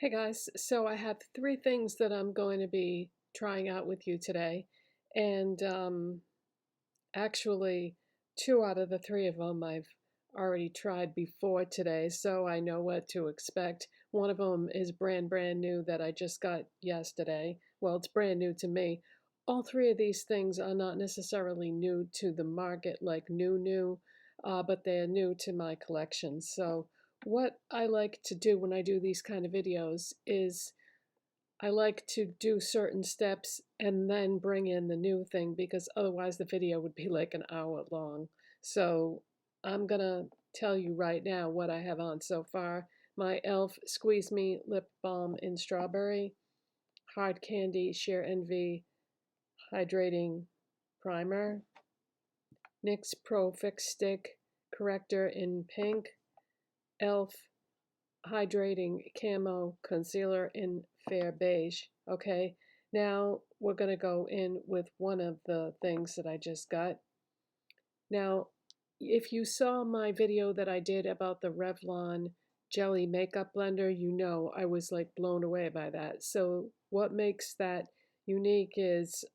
Hey guys, so I have three things that I'm going to be trying out with you today, and actually, two out of the three of them I've already tried before today, so I know what to expect. One of them is brand new that I just got yesterday. Well, it's brand new to me. All three of these things are not necessarily new to the market, like new, but they're new to my collection. So what I like to do when I do these kind of videos is I like to do certain steps and then bring in the new thing because otherwise the video would be like an hour long. So I'm gonna tell you right now what I have on so far. My e.l.f. Squeeze Me Lip Balm in Strawberry, Hard Candy Sheer Envy Hydrating Primer, NYX Pro Fix Stick Corrector in Pink, e.l.f. Hydrating Camo Concealer in Fair Beige. Okay, now we're going to go in with one of the things that I just got. Now, if you saw my video that I did about the Revlon Jelly Makeup Blender, you know I was like blown away by that. So what makes that unique is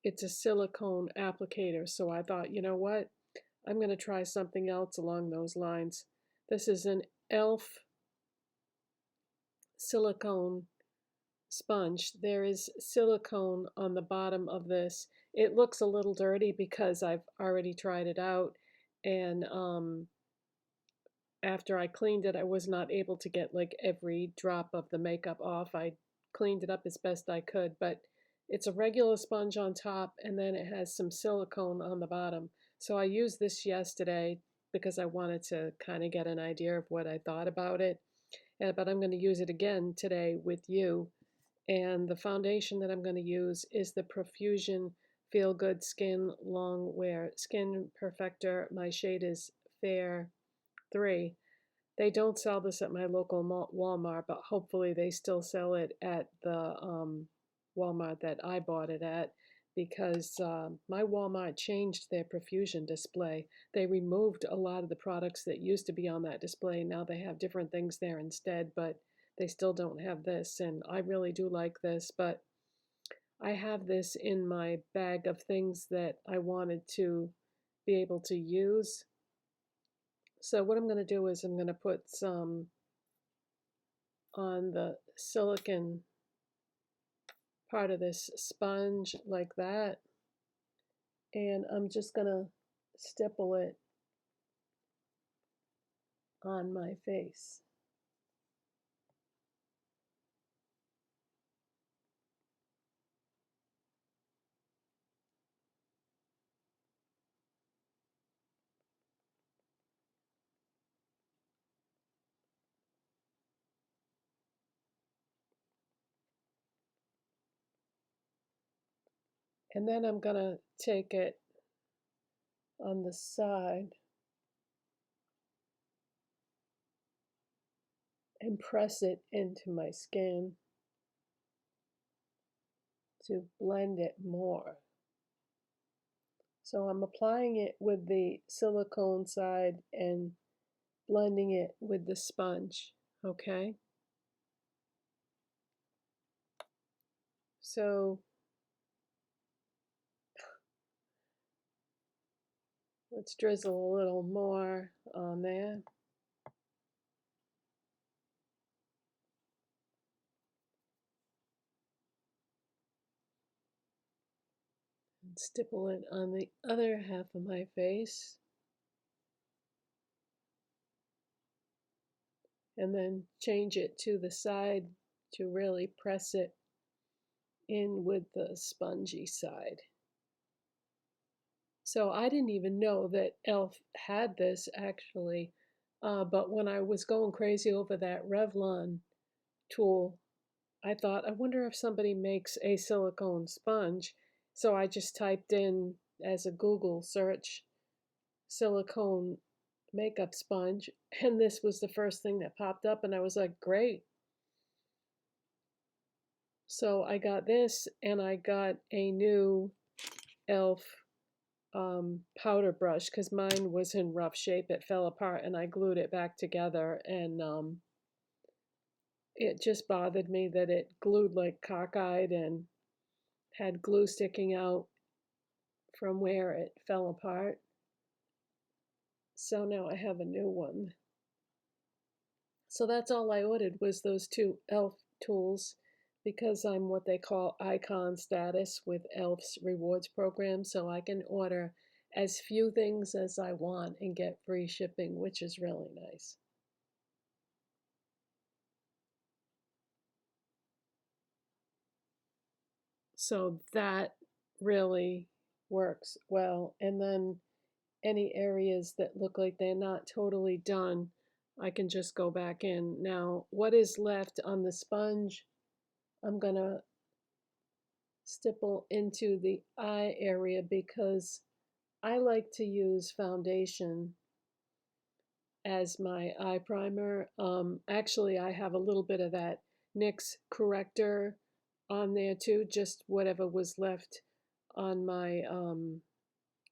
it's a silicone applicator. So I thought, you know what? I'm going to try something else along those lines. This is an e.l.f. silicone sponge. There is silicone on the bottom of this. It looks a little dirty because I've already tried it out, and after I cleaned it, I was not able to get like every drop of the makeup off. I cleaned it up as best I could, but it's a regular sponge on top, and then it has some silicone on the bottom. So I used this yesterday because I wanted to kind of get an idea of what I thought about it. But I'm going to use it again today with you. And the foundation that I'm going to use is the Profusion Feel Good Skin Long Wear Skin Perfector. My shade is Fair 3. They don't sell this at my local Walmart, but hopefully they still sell it at the Walmart that I bought it at because my Walmart changed their Profusion display. They removed a lot of the products that used to be on that display. Now they have different things there instead, but they still don't have this, and I really do like this, but I have this in my bag of things that I wanted to be able to use. So what I'm going to do is I'm going to put some on the silicone part of this sponge like that, and I'm just going to stipple it on my face. And then I'm going to take it on the side and press it into my skin to blend it more. So I'm applying it with the silicone side and blending it with the sponge, okay? So let's drizzle a little more on there. And stipple it on the other half of my face. And then change it to the side to really press it in with the spongy side. So I didn't even know that e.l.f. had this actually, but when I was going crazy over that Revlon tool, I thought, I wonder if somebody makes a silicone sponge. So I just typed in as a Google search silicone makeup sponge, and this was the first thing that popped up, and I was like, great. So I got this, and I got a new e.l.f. Powder brush because mine was in rough shape. It fell apart, and I glued it back together, and It just bothered me that it glued like cockeyed and had glue sticking out from where it fell apart. So now I have a new one. So that's all I ordered was those two e.l.f. tools because I'm what they call icon status with e.l.f.'s rewards program, so I can order as few things as I want and get free shipping, which is really nice. So that really works well. And then any areas that look like they're not totally done, I can just go back in. Now, what is left on the sponge, I'm going to stipple into the eye area because I like to use foundation as my eye primer. Actually, I have a little bit of that NYX Corrector on there too, just whatever was left on my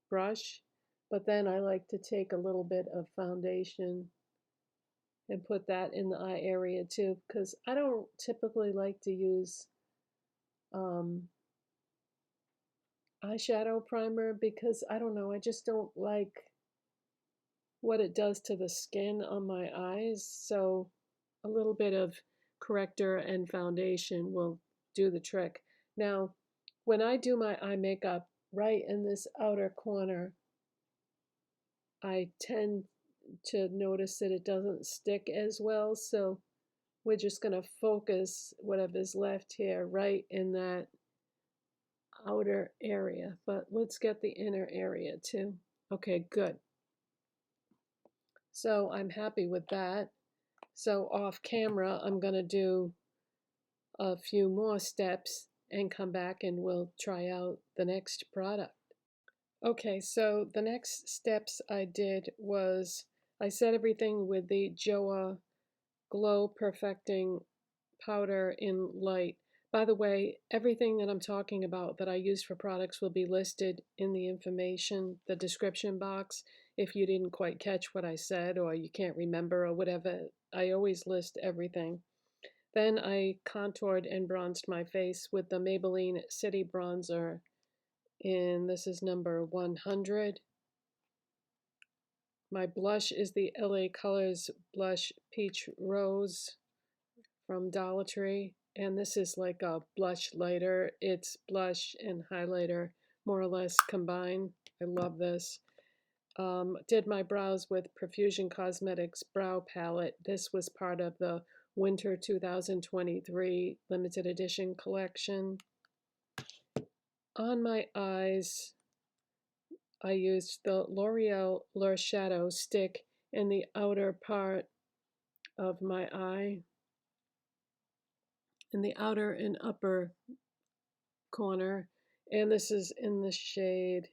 brush. But then I like to take a little bit of foundation and put that in the eye area too, because I don't typically like to use um, eyeshadow primer because I don't know, I just don't like what it does to the skin on my eyes. So a little bit of corrector and foundation will do the trick. Now, when I do my eye makeup, right in this outer corner, I tend to notice that it doesn't stick as well. So we're just going to focus whatever's left here right in that outer area. But let's get the inner area too. Okay, good. So I'm happy with that. So off camera, I'm going to do a few more steps and come back and we'll try out the next product. Okay, so the next steps I did was I set everything with the Joah Glow Perfecting Powder in Light. By the way, everything that I'm talking about that I use for products will be listed in the information, the description box. If you didn't quite catch what I said or you can't remember or whatever, I always list everything. Then I contoured and bronzed my face with the Maybelline City Bronzer, and this is number 100. My blush is the LA Colors Blush Peach Rose from Dollar Tree, and this is like a blush lighter. It's blush and highlighter more or less combined. I love this. Did my brows with Profusion Cosmetics Brow Palette. This was part of the Winter 2023 limited edition collection. On my eyes, I used the L'Oreal Lure Shadow Stick in the outer part of my eye, in the outer and upper corner. And this is in the shade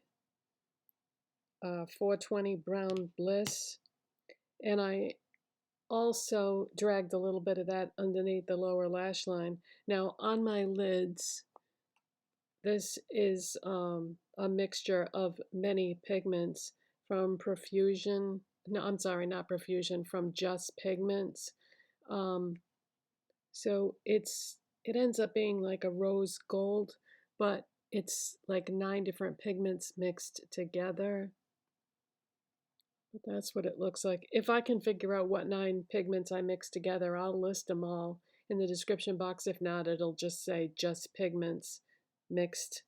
420 Brown Bliss. And I also dragged a little bit of that underneath the lower lash line. Now on my lids, this is a mixture of many pigments from Profusion. No, I'm sorry, not Profusion, from Just Pigments. Um, so it ends up being like a rose gold, but it's like 9 different pigments mixed together. But that's what it looks like. If I can figure out what 9 pigments I mixed together, I'll list them all in the description box. If not, it'll just say Just Pigments mixed.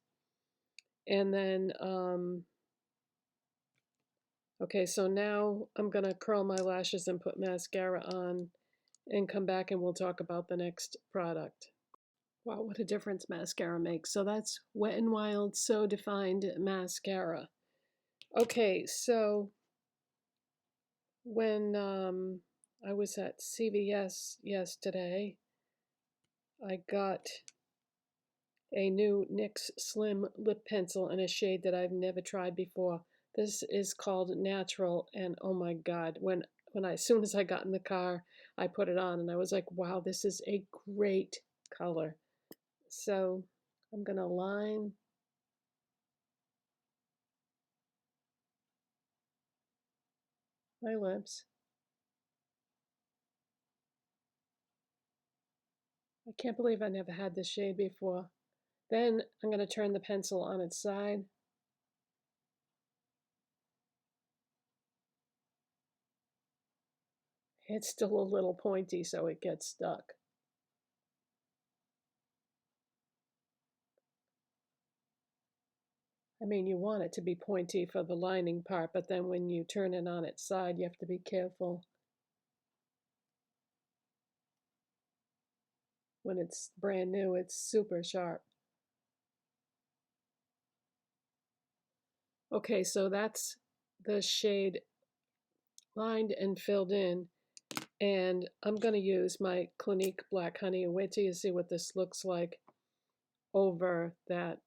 And then, okay, so now I'm going to curl my lashes and put mascara on and come back and we'll talk about the next product. Wow, what a difference mascara makes. So that's Wet n Wild So Defined Mascara. Okay, so when I was at CVS yesterday, I got a new NYX Slim Lip Pencil in a shade that I've never tried before. This is called Natural, and oh my God, as soon as I got in the car, I put it on and I was like, wow, this is a great color. So I'm gonna line my lips. I can't believe I never had this shade before. Then I'm going to turn the pencil on its side. It's still a little pointy, so it gets stuck. I mean, you want it to be pointy for the lining part, but then when you turn it on its side, you have to be careful. When it's brand new, it's super sharp. Okay, so that's the shade lined and filled in. And I'm going to use my Clinique Black Honey and wait till you see what this looks like over that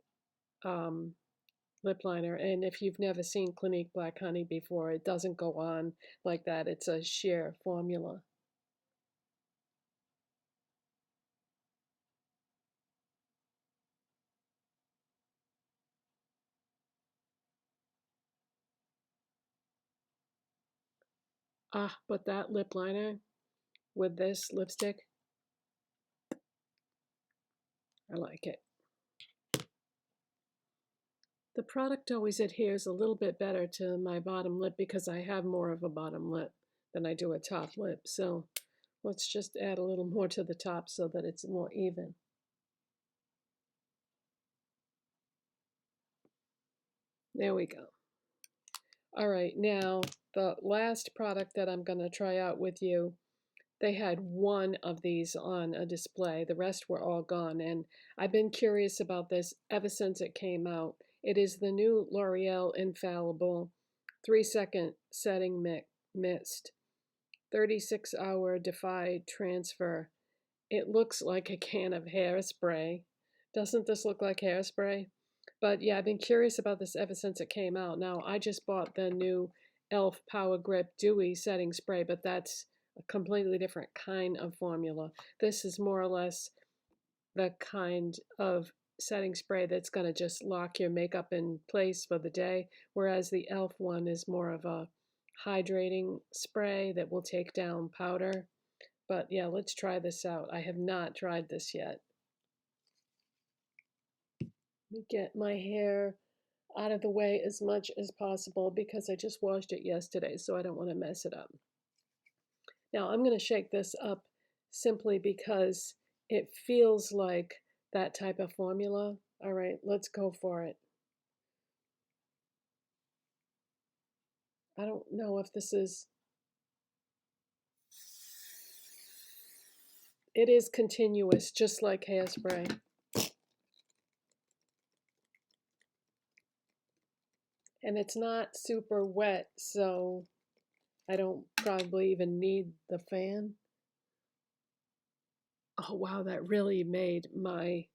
lip liner. And if you've never seen Clinique Black Honey before, it doesn't go on like that. It's a sheer formula. Ah, but that lip liner with this lipstick, I like it. The product always adheres a little bit better to my bottom lip because I have more of a bottom lip than I do a top lip. So let's just add a little more to the top so that it's more even. There we go. All right, now the last product that I'm going to try out with you, they had one of these on a display. The rest were all gone, and I've been curious about this ever since it came out. It is the new L'Oreal Infallible 3-second setting mist, 36-hour Defy Transfer. It looks like a can of hairspray. Doesn't this look like hairspray? But yeah, I've been curious about this ever since it came out. Now, I just bought the new e.l.f. Power Grip Dewy Setting Spray, but that's a completely different kind of formula. This is more or less the kind of setting spray that's going to just lock your makeup in place for the day, whereas the e.l.f. one is more of a hydrating spray that will take down powder. But yeah, let's try this out. I have not tried this yet. Let me get my hair out of the way as much as possible because I just washed it yesterday, so I don't want to mess it up. Now I'm going to shake this up simply because it feels like that type of formula. All right, let's go for it. I don't know if this is... It is continuous, just like hairspray. And it's not super wet, so I don't probably even need the fan. Oh wow, that really made my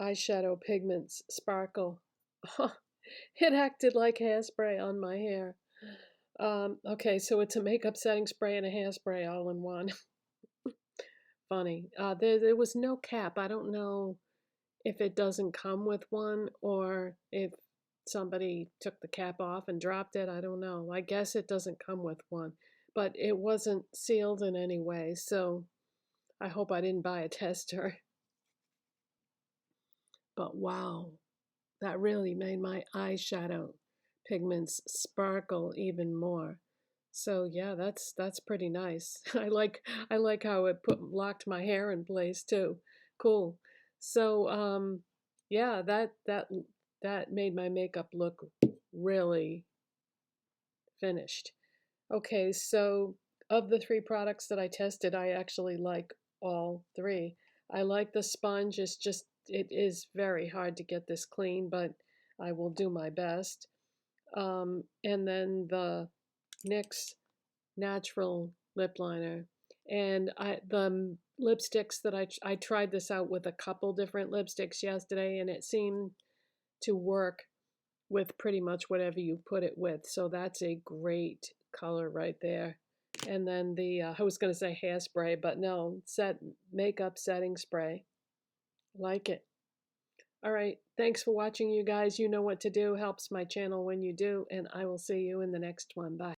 eyeshadow pigments sparkle. It acted like hairspray on my hair. Okay, so it's a makeup setting spray and a hairspray all in one. Funny. There was no cap. I don't know if it doesn't come with one or if somebody took the cap off and dropped it. I don't know. I guess it doesn't come with one, but it wasn't sealed in any way, so I hope I didn't buy a tester. But wow, that really made my eyeshadow pigments sparkle even more. So yeah, that's pretty nice. I like how it locked my hair in place too. Cool. So yeah, that made my makeup look really finished. Okay, so of the three products that I tested, I actually like all three. I like the sponge. It is very hard to get this clean, but I will do my best. And then the NYX Natural Lip Liner. And the lipsticks that I tried this out with a couple different lipsticks yesterday, and it seemed to work with pretty much whatever you put it with. So that's a great color right there. And then the, I was going to say hairspray, but no, makeup setting spray. Like it. All right. Thanks for watching, you guys. You know what to do. Helps my channel when you do. And I will see you in the next one. Bye.